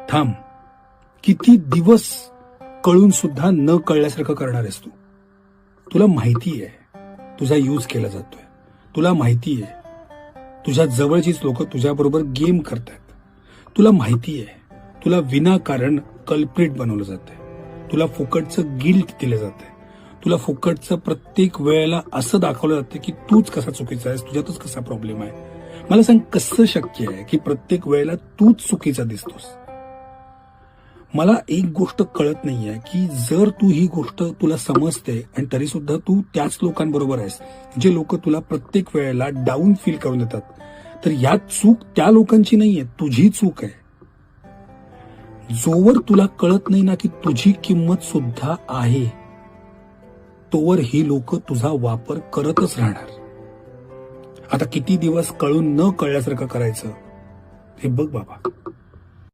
थांब. किती दिवस कळून सुद्धा न कळल्यासारखं करणार आहेस तू. तुला माहिती आहे तुझा यूज केला जातोय. तुला माहिती आहे तुझ्या जवळचीच लोक तुझ्याबरोबर गेम करतात. तुला माहिती आहे तुला विनाकारण कल्प्रिट बनवलं जातंय. तुला फुकटचं गिल्ट दिलं जातंय. तुला फुकटचं प्रत्येक वेळेला असं दाखवलं जातं की तूच कसा चुकीचा आहेस, तुझ्यातच कसा प्रॉब्लेम आहे. मला सांग कसं शक्य आहे की प्रत्येक वेळेला तूच चुकीचा दिसतोस. मला एक गोष्ट कळत नाहीये की जर तू ही गोष्ट तुला समजते आणि तरी सुद्धा तू त्याच लोकांबरोबर आहेस जे लोक तुला प्रत्येक वेळेला डाऊन फील करून देतात, तर यात चूक त्या लोकांची नाहीये, तुझी चूक आहे. जोवर तुला कळत नाही ना की तुझी किंमत सुद्धा आहे, तोवर ही लोक तुझा वापर करतच राहणार. आता किती दिवस कळून न कळल्यासारखं करायचं हे बघ बाबा.